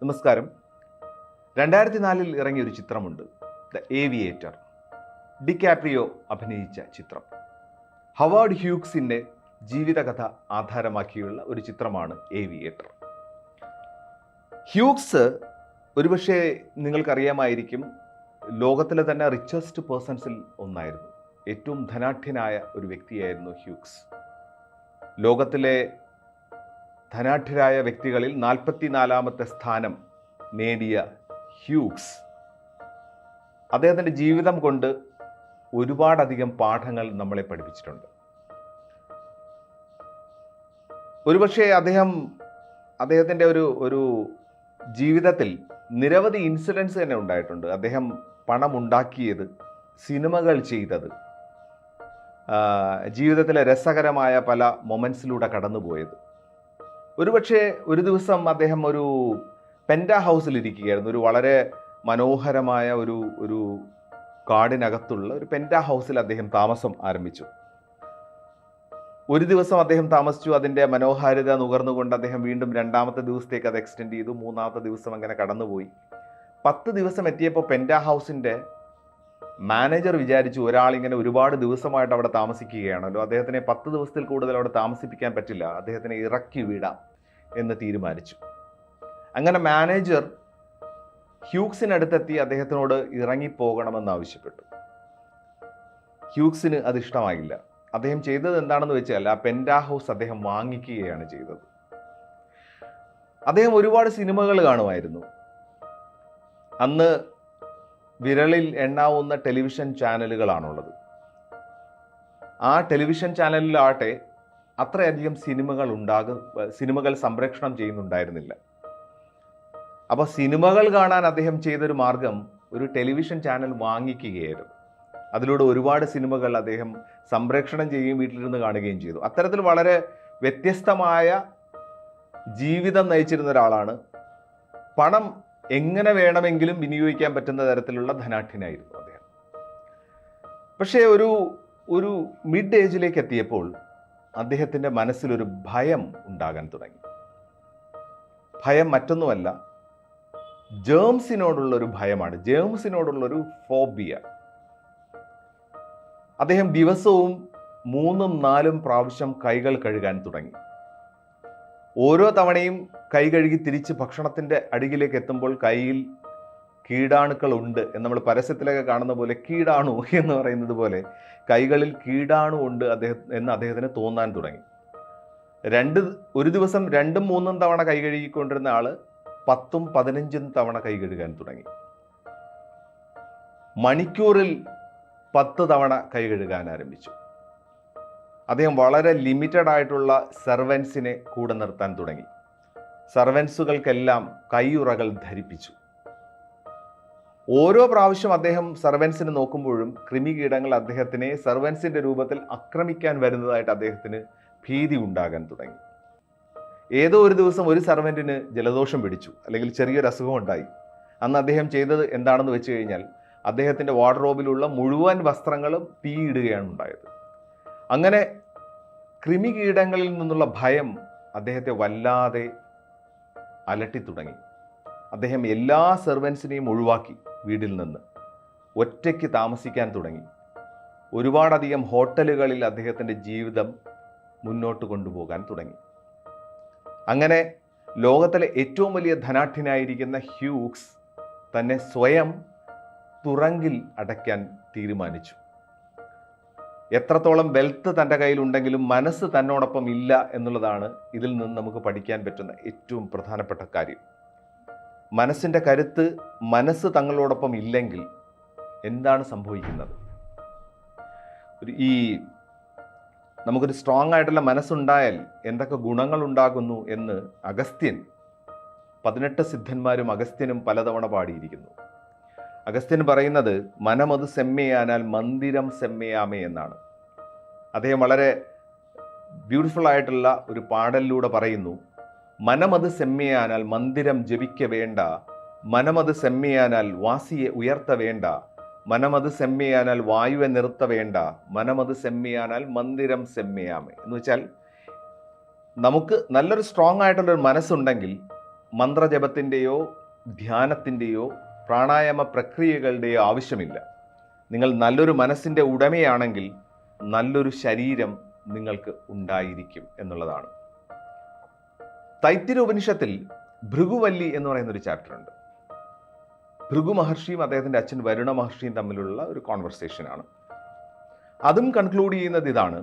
നമസ്കാരം. 2004 ഇറങ്ങിയ ഒരു ചിത്രമുണ്ട്, ദ ഏവിയേറ്റർ. ഡികാപ്രിയോ അഭിനയിച്ച ചിത്രം. ഹവാർഡ് ഹ്യൂഗ്സിൻ്റെ ജീവിതകഥ ആധാരമാക്കിയുള്ള ഒരു ചിത്രമാണ് ഏവിയേറ്റർ. ഹ്യൂഗ്സ് ഒരുപക്ഷെ നിങ്ങൾക്കറിയാമായിരിക്കും, ലോകത്തിലെ തന്നെ റിച്ചസ്റ്റ് പേഴ്സൺസിൽ ഒന്നായിരുന്നു. ഏറ്റവും ധനാഢ്യനായ ഒരു വ്യക്തിയായിരുന്നു ഹ്യൂഗ്സ്. ലോകത്തിലെ ധനാഢ്യരായ വ്യക്തികളിൽ 44ാമത്തെ സ്ഥാനം നേടിയ ഹ്യൂഗ്സ് അദ്ദേഹത്തിൻ്റെ ജീവിതം കൊണ്ട് ഒരുപാടധികം പാഠങ്ങൾ നമ്മളെ പഠിപ്പിച്ചിട്ടുണ്ട്. ഒരുപക്ഷെ അദ്ദേഹത്തിൻ്റെ ഒരു ജീവിതത്തിൽ നിരവധി ഇൻസിഡൻസ് തന്നെ ഉണ്ടായിട്ടുണ്ട്. അദ്ദേഹം പണമുണ്ടാക്കിയത്, സിനിമകൾ ചെയ്തത്, ജീവിതത്തിലെ രസകരമായ പല മൊമെൻറ്റ്സിലൂടെ കടന്നുപോയത്. ഒരുപക്ഷെ ഒരു ദിവസം അദ്ദേഹം ഒരു പെൻറ്റാ ഹൗസിലിരിക്കുകയായിരുന്നു. ഒരു വളരെ മനോഹരമായ ഒരു കാടിനകത്തുള്ള ഒരു പെൻറ്റാ ഹൗസിൽ അദ്ദേഹം താമസം ആരംഭിച്ചു. ഒരു ദിവസം അദ്ദേഹം താമസിച്ചു. അതിൻ്റെ മനോഹാരിത നുകർന്നുകൊണ്ട് അദ്ദേഹം വീണ്ടും 2ാമത്തെ ദിവസത്തേക്ക് അത് എക്സ്റ്റെൻഡ് ചെയ്തു. 3ാമത്തെ ദിവസം അങ്ങനെ കടന്നുപോയി. 10 ദിവസം എത്തിയപ്പോൾ പെൻറ്റാ ഹൗസിൻ്റെ മാനേജർ വിചാരിച്ചു, ഒരാളിങ്ങനെ ഒരുപാട് ദിവസമായിട്ട് അവിടെ താമസിക്കുകയാണല്ലോ, അദ്ദേഹത്തിനെ 10 ദിവസത്തിൽ കൂടുതൽ അവിടെ താമസിപ്പിക്കാൻ പറ്റില്ല, അദ്ദേഹത്തിനെ ഇറക്കി വിടാം എന്ന് തീരുമാനിച്ചു. അങ്ങനെ മാനേജർ ഹ്യൂഗ്സിനടുത്തെത്തി അദ്ദേഹത്തിനോട് ഇറങ്ങിപ്പോകണമെന്ന് ആവശ്യപ്പെട്ടു. ഹ്യൂഗ്സിന് അത് ഇഷ്ടമായില്ല. അദ്ദേഹം ചെയ്തത് എന്താണെന്ന് വെച്ചാൽ ആ പെൻറ്റാ ഹൗസ് അദ്ദേഹം വാങ്ങിക്കുകയാണ് ചെയ്തത്. അദ്ദേഹം ഒരുപാട് സിനിമകൾ കാണുമായിരുന്നു. അന്ന് വിരളിൽ എണ്ണാവുന്ന ടെലിവിഷൻ ചാനലുകളാണുള്ളത്. ആ ടെലിവിഷൻ ചാനലിലാട്ടെ അത്രയധികം സിനിമകൾ സംപ്രേഷണം ചെയ്യുന്നുണ്ടായിരുന്നില്ല. അപ്പോൾ സിനിമകൾ കാണാൻ അദ്ദേഹം ചെയ്തൊരു മാർഗം ഒരു ടെലിവിഷൻ ചാനൽ വാങ്ങിക്കുകയായിരുന്നു. അതിലൂടെ ഒരുപാട് സിനിമകൾ അദ്ദേഹം സംപ്രേഷണം ചെയ്യുകയും വീട്ടിലിരുന്ന് കാണുകയും ചെയ്തു. അത്തരത്തിൽ വളരെ വ്യത്യസ്തമായ ജീവിതം നയിച്ചിരുന്ന ഒരാളാണ്. പണം എങ്ങനെ വേണമെങ്കിലും വിനിയോഗിക്കാൻ പറ്റുന്ന തരത്തിലുള്ള ധനാഢ്യനായിരുന്നു അദ്ദേഹം. പക്ഷേ ഒരു മിഡ് ഏജിലേക്ക് എത്തിയപ്പോൾ അദ്ദേഹത്തിൻ്റെ മനസ്സിലൊരു ഭയം ഉണ്ടാകാൻ തുടങ്ങി. ഭയം മറ്റൊന്നുമല്ല, ജേംസിനോടുള്ളൊരു ഭയമാണ്, ജേംസിനോടുള്ളൊരു ഫോബിയ. അദ്ദേഹം ദിവസവും 3-4 പ്രാവശ്യം കൈകൾ കഴുകാൻ തുടങ്ങി. ഓരോ തവണയും കൈ കഴുകി തിരിച്ച് ഭക്ഷണത്തിൻ്റെ അടിയിലേക്ക് എത്തുമ്പോൾ കയ്യിൽ കീടാണുക്കളുണ്ട് എന്ന് നമ്മൾ പരസ്യത്തിലൊക്കെ കാണുന്ന പോലെ, കീടാണു എന്ന് പറയുന്നത് പോലെ കൈകളിൽ കീടാണു ഉണ്ട് എന്ന് അദ്ദേഹത്തിന് തോന്നാൻ തുടങ്ങി. ഒരു ദിവസം 2-3 തവണ കൈ കഴുകിക്കൊണ്ടിരുന്ന ആള് 10-15 തവണ കൈ കഴുകാൻ തുടങ്ങി. മണിക്കൂറിൽ 10 തവണ കൈ കഴുകാൻ ആരംഭിച്ചു. അദ്ദേഹം വളരെ ലിമിറ്റഡ് ആയിട്ടുള്ള സെർവൻസിനെ കൂടെ നിർത്താൻ തുടങ്ങി. സെർവൻസുകൾക്കെല്ലാം കൈയുറകൾ ധരിപ്പിച്ചു. ഓരോ പ്രാവശ്യം അദ്ദേഹം സെർവൻസിന് നോക്കുമ്പോഴും കൃമികീടങ്ങൾ അദ്ദേഹത്തിനെ സെർവൻസിൻ്റെ രൂപത്തിൽ ആക്രമിക്കാൻ വരുന്നതായിട്ട് അദ്ദേഹത്തിന് ഭീതി ഉണ്ടാകാൻ തുടങ്ങി. ഏതോ ഒരു ദിവസം ഒരു സെർവൻറ്റിന് ജലദോഷം പിടിച്ചു, അല്ലെങ്കിൽ ചെറിയൊരു അസുഖം ഉണ്ടായി. അന്ന് അദ്ദേഹം ചെയ്തത് എന്താണെന്ന് വെച്ച് കഴിഞ്ഞാൽ അദ്ദേഹത്തിൻ്റെ വാർഡ്രോബിലുള്ള മുഴുവൻ വസ്ത്രങ്ങളും തീയിടുകയാണ് ഉണ്ടായത്. അങ്ങനെ കൃമികീടങ്ങളിൽ നിന്നുള്ള ഭയം അദ്ദേഹത്തെ വല്ലാതെ അലട്ടി തുടങ്ങി. അദ്ദേഹം എല്ലാ സെർവൻസിനെയും ഒഴിവാക്കി, വീട്ടിൽ നിന്ന് ഒറ്റയ്ക്ക് താമസിക്കാൻ തുടങ്ങി. ഒരുപാടധികം ഹോട്ടലുകളിൽ അദ്ദേഹത്തിൻ്റെ ജീവിതം മുന്നോട്ട് കൊണ്ടുപോകാൻ തുടങ്ങി. അങ്ങനെ ലോകത്തിലെ ഏറ്റവും വലിയ ധനാഢ്യനായിരിക്കുന്ന ഹ്യൂഗ്സ് തന്നെ സ്വയം തുറങ്കിൽ അടയ്ക്കാൻ തീരുമാനിച്ചു. എത്രത്തോളം വെൽത്ത് തൻ്റെ കയ്യിലുണ്ടെങ്കിലും മനസ്സ് തന്നോടൊപ്പം ഇല്ല എന്നുള്ളതാണ് ഇതിൽ നിന്ന് നമുക്ക് പഠിക്കാൻ പറ്റുന്ന ഏറ്റവും പ്രധാനപ്പെട്ട കാര്യം. മനസ്സിൻ്റെ കരുത്ത്, മനസ്സ് തങ്ങളോടൊപ്പം ഇല്ലെങ്കിൽ എന്താണ് സംഭവിക്കുന്നത്? നമുക്കൊരു സ്ട്രോങ് ആയിട്ടുള്ള മനസ്സുണ്ടായാൽ എന്തൊക്കെ ഗുണങ്ങൾ ഉണ്ടാകുന്നു എന്ന് അഗസ്ത്യൻ, 18 സിദ്ധന്മാരും അഗസ്ത്യനും പലതവണ പാടിയിരിക്കുന്നു. അഗസ്ത്യൻ പറയുന്നത് മനമത് സെമ്മയാനാൽ മന്ദിരം സെമ്മയാമേ എന്നാണ്. അദ്ദേഹം വളരെ ബ്യൂട്ടിഫുൾ ആയിട്ടുള്ള ഒരു പാടലിലൂടെ പറയുന്നു, മനമത് സെമ്മയാനാൽ മന്ദിരം ജപിക്ക വേണ്ട, മനമത് സെമ്മയാനാൽ വാസിയെ ഉയർത്ത വേണ്ട, മനമത് സെമ്മയാനാൽ വായുവെ നിർത്ത വേണ്ട, മനമത് സെമ്മയാനാൽ മന്ദിരം സെമ്മയാമേ എന്ന് വെച്ചാൽ, നമുക്ക് നല്ലൊരു സ്ട്രോങ് ആയിട്ടുള്ളൊരു മനസ്സുണ്ടെങ്കിൽ മന്ത്രജപത്തിൻ്റെയോ ധ്യാനത്തിൻ്റെയോ പ്രാണായാമ പ്രക്രിയകളുടെയോ ആവശ്യമില്ല. നിങ്ങൾ നല്ലൊരു മനസ്സിൻ്റെ ഉടമയാണെങ്കിൽ നല്ലൊരു ശരീരം നിങ്ങൾക്ക് ഉണ്ടായിരിക്കും എന്നുള്ളതാണ്. തൈത്തിരീയ ഉപനിഷത്തിൽ ഭൃഗുവല്ലി എന്ന് പറയുന്നൊരു ചാപ്റ്റർ ഉണ്ട്. ഭൃഗു മഹർഷിയും അദ്ദേഹത്തിൻ്റെ അച്ഛൻ വരുണ മഹർഷിയും തമ്മിലുള്ള ഒരു കോൺവെർസേഷനാണ്. അതും കൺക്ലൂഡ് ചെയ്യുന്നത് ഇതാണ്: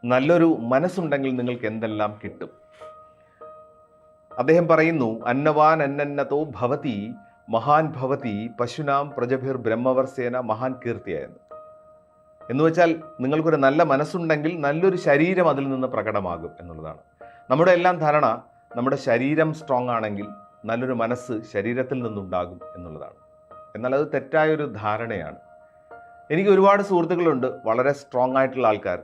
നല്ലൊരു മനസ്സുണ്ടെങ്കിൽ നിങ്ങൾക്ക് എന്തെല്ലാം കിട്ടും. അദ്ദേഹം പറയുന്നു, അന്നവാൻ അന്നന്നതോ ഭവതി മഹാൻ ഭവതി പശുനാം പ്രജഭിർ ബ്രഹ്മവർസേന മഹാൻ കീർത്തിയ എന്ന് വെച്ചാൽ നിങ്ങൾക്കൊരു നല്ല മനസ്സുണ്ടെങ്കിൽ നല്ലൊരു ശരീരം അതിൽ നിന്ന് പ്രകടമാകും എന്നുള്ളതാണ്. നമ്മുടെ എല്ലാം ധാരണ നമ്മുടെ ശരീരം സ്ട്രോങ് ആണെങ്കിൽ നല്ലൊരു മനസ്സ് ശരീരത്തിൽ നിന്നുണ്ടാകും എന്നുള്ളതാണ്. എന്നാൽ അത് തെറ്റായൊരു ധാരണയാണ്. എനിക്ക് ഒരുപാട് സുഹൃത്തുക്കളുണ്ട്, വളരെ സ്ട്രോങ് ആയിട്ടുള്ള ആൾക്കാർ.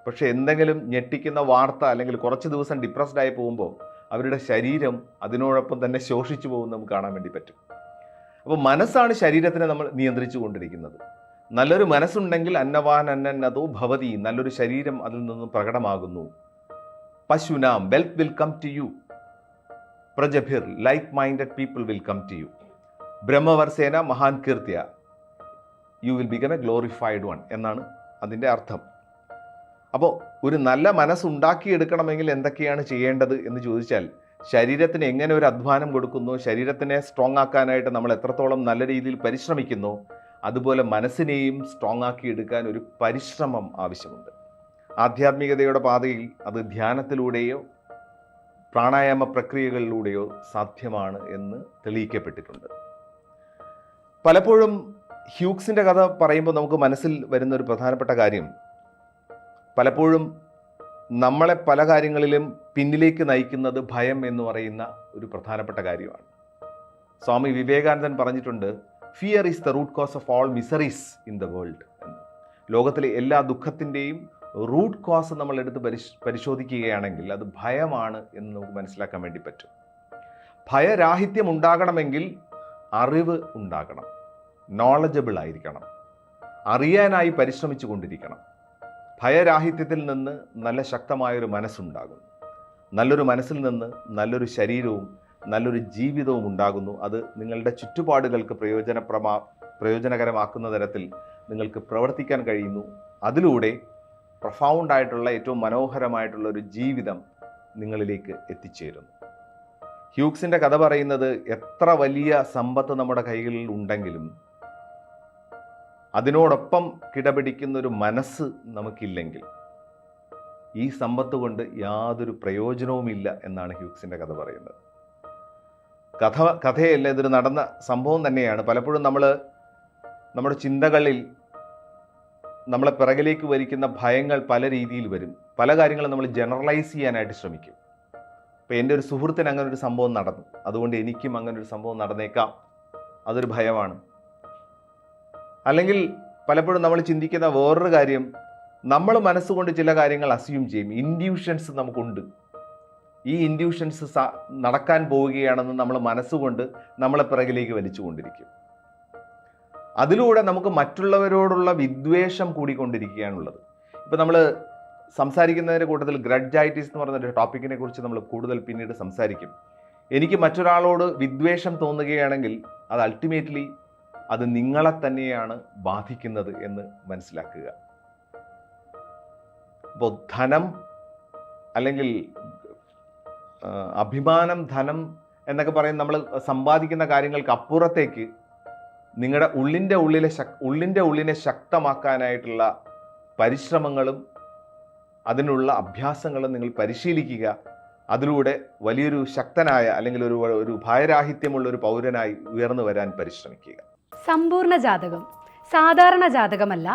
പക്ഷേ എന്തെങ്കിലും ഞെട്ടിക്കുന്ന വാർത്ത അല്ലെങ്കിൽ കുറച്ച് ദിവസം ഡിപ്രസ്ഡ് ആയി പോകുമ്പോൾ അവരുടെ ശരീരം അതിനോടൊപ്പം തന്നെ ശോഷിച്ചു പോകുന്നത് നമുക്ക് കാണാൻ വേണ്ടി പറ്റും. അപ്പോൾ മനസ്സാണ് ശരീരത്തിനെ നമ്മൾ നിയന്ത്രിച്ചു കൊണ്ടിരിക്കുന്നത്. നല്ലൊരു മനസ്സുണ്ടെങ്കിൽ അന്നവാൻ അന്നന്നതോ ഭവതി, നല്ലൊരു ശരീരം അതിൽ നിന്ന് പ്രകടമാകുന്നു. പശുനാം, wealth will come to you. പ്രജഭിർ, like minded people will come to you. ബ്രഹ്മവർസേന മഹാൻ കീർത്തിയ, you will become a glorified one എന്നാണ് അതിൻ്റെ അർത്ഥം. അപ്പോൾ ഒരു നല്ല മനസ്സുണ്ടാക്കിയെടുക്കണമെങ്കിൽ എന്തൊക്കെയാണ് ചെയ്യേണ്ടത് എന്ന് ചോദിച്ചാൽ, ശരീരത്തിന് എങ്ങനെ ഒരു അധ്വാനം കൊടുക്കുന്നു, ശരീരത്തിനെ സ്ട്രോങ് ആക്കാനായിട്ട് നമ്മൾ എത്രത്തോളം നല്ല രീതിയിൽ പരിശ്രമിക്കുന്നു, അതുപോലെ മനസ്സിനെയും സ്ട്രോങ് ആക്കിയെടുക്കാൻ ഒരു പരിശ്രമം ആവശ്യമുണ്ട്. ആധ്യാത്മികതയുടെ പാതയിൽ അത് ധ്യാനത്തിലൂടെയോ പ്രാണായാമ പ്രക്രിയകളിലൂടെയോ സാധ്യമാണ് എന്ന് തെളിയിക്കപ്പെട്ടിട്ടുണ്ട്. പലപ്പോഴും ഹ്യൂക്സിൻ്റെ കഥ പറയുമ്പോൾ നമുക്ക് മനസ്സിൽ വരുന്ന ഒരു പ്രധാനപ്പെട്ട കാര്യം, പലപ്പോഴും നമ്മളെ പല കാര്യങ്ങളിലും പിന്നിലേക്ക് നയിക്കുന്നത് ഭയം എന്ന് പറയുന്ന ഒരു പ്രധാനപ്പെട്ട കാര്യമാണ്. സ്വാമി വിവേകാനന്ദൻ പറഞ്ഞിട്ടുണ്ട്, fear is the root cause of all miseries in the world എന്ന്. ലോകത്തിലെ എല്ലാ ദുഃഖത്തിൻ്റെയും റൂട്ട് കോസ് നമ്മൾ എടുത്ത് പരിശോധിക്കുകയാണെങ്കിൽ അത് ഭയമാണ് എന്ന് നമുക്ക് മനസ്സിലാക്കാൻ വേണ്ടി പറ്റും. ഭയരാഹിത്യം ഉണ്ടാകണമെങ്കിൽ അറിവ് ഉണ്ടാകണം, നോളജബിൾ ആയിരിക്കണം, അറിയാനായി പരിശ്രമിച്ചു കൊണ്ടിരിക്കണം. ഭയരാഹിത്യത്തിൽ നിന്ന് നല്ല ശക്തമായൊരു മനസ്സുണ്ടാകുന്നു. നല്ലൊരു മനസ്സിൽ നിന്ന് നല്ലൊരു ശരീരവും നല്ലൊരു ജീവിതവും ഉണ്ടാകുന്നു. അത് നിങ്ങളുടെ ചുറ്റുപാടുകൾക്ക് പ്രയോജനകരമാക്കുന്ന തരത്തിൽ നിങ്ങൾക്ക് പ്രവർത്തിക്കാൻ കഴിയുന്നു. അതിലൂടെ പ്രൊഫൗണ്ടായിട്ടുള്ള ഏറ്റവും മനോഹരമായിട്ടുള്ള ഒരു ജീവിതം നിങ്ങളിലേക്ക് എത്തിച്ചേരുന്നു. ഹ്യൂക്സിൻ്റെ കഥ പറയുന്നത്, എത്ര വലിയ സമ്പത്ത് നമ്മുടെ കൈകളിൽ ഉണ്ടെങ്കിലും അതിനോടൊപ്പം കിടപിടിക്കുന്നൊരു മനസ്സ് നമുക്കില്ലെങ്കിൽ ഈ സമ്പത്ത് കൊണ്ട് യാതൊരു പ്രയോജനവുമില്ല എന്നാണ് ഹ്യൂക്സിൻ്റെ കഥ പറയുന്നത്. കഥയല്ല, ഇതൊരു നടന്ന സംഭവം തന്നെയാണ്. പലപ്പോഴും നമ്മുടെ ചിന്തകളിൽ നമ്മളെ പിറകിലേക്ക് വലിക്കുന്ന ഭയങ്ങൾ പല രീതിയിൽ വരും. പല കാര്യങ്ങളും നമ്മൾ ജനറലൈസ് ചെയ്യാനായിട്ട് ശ്രമിക്കും. ഇപ്പോൾ എൻ്റെ ഒരു സുഹൃത്തിന് അങ്ങനെ ഒരു സംഭവം നടന്നു, അതുകൊണ്ട് എനിക്കും അങ്ങനെ ഒരു സംഭവം നടന്നേക്കാം, അതൊരു ഭയമാണ്. അല്ലെങ്കിൽ പലപ്പോഴും നമ്മൾ ചിന്തിക്കുന്ന വേറൊരു കാര്യം, നമ്മൾ മനസ്സുകൊണ്ട് ചില കാര്യങ്ങൾ അസ്യൂം ചെയ്യും. ഇൻഡ്യൂഷൻസ് നമുക്കുണ്ട്. ഈ ഇൻഡ്യൂഷൻസ് നടക്കാൻ പോവുകയാണെന്ന് നമ്മൾ മനസ്സുകൊണ്ട് നമ്മളെ പിറകിലേക്ക് വലിച്ചുകൊണ്ടിരിക്കും. അതിലൂടെ നമുക്ക് മറ്റുള്ളവരോടുള്ള വിദ്വേഷം കൂടിക്കൊണ്ടിരിക്കുകയാണുള്ളത്. ഇപ്പോൾ നമ്മൾ സംസാരിക്കുന്നതിൻ്റെ കൂട്ടത്തിൽ ഗ്രഡ്ജൈറ്റിസ് എന്ന് പറയുന്ന ടോപ്പിക്കിനെ കുറിച്ച് നമ്മൾ കൂടുതൽ പിന്നീട് സംസാരിക്കും. എനിക്ക് മറ്റൊരാളോട് വിദ്വേഷം തോന്നുകയാണെങ്കിൽ അത് അൾട്ടിമേറ്റ്ലി അത് നിങ്ങളെ തന്നെയാണ് ബാധിക്കുന്നത് എന്ന് മനസ്സിലാക്കുക. അപ്പോൾ ധനം അല്ലെങ്കിൽ അഭിമാനം, ധനം എന്നൊക്കെ പറയും, നമ്മൾ സമ്പാദിക്കുന്ന കാര്യങ്ങൾക്ക് അപ്പുറത്തേക്ക് നിങ്ങളുടെ ഉള്ളിൻ്റെ ഉള്ളിനെ ശക്തമാക്കാനായിട്ടുള്ള പരിശ്രമങ്ങളും അതിനുള്ള അഭ്യാസങ്ങളും നിങ്ങൾ പരിശീലിക്കുക. അതിലൂടെ വലിയൊരു ശക്തനായ അല്ലെങ്കിൽ ഒരു ഭയരാഹിത്യമുള്ള ഒരു പൗരനായി ഉയർന്നു വരാൻ പരിശ്രമിക്കുക. സമ്പൂർണ്ണ ജാതകം സാധാരണ ജാതകമല്ല,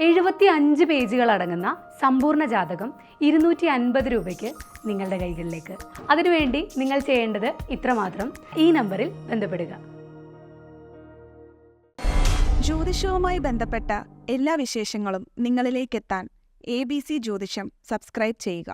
75 പേജുകൾ അടങ്ങുന്ന സമ്പൂർണ്ണ ജാതകം 250 രൂപയ്ക്ക് നിങ്ങളുടെ കൈകളിലേക്ക്. അതിനുവേണ്ടി നിങ്ങൾ ചെയ്യേണ്ടത് ഇത്രമാത്രം: ഈ നമ്പറിൽ ബന്ധപ്പെടുക. ജ്യോതിഷവുമായി ബന്ധപ്പെട്ട എല്ലാ വിശേഷങ്ങളും നിങ്ങളിലേക്കെത്താൻ ABC ജ്യോതിഷം സബ്സ്ക്രൈബ് ചെയ്യുക.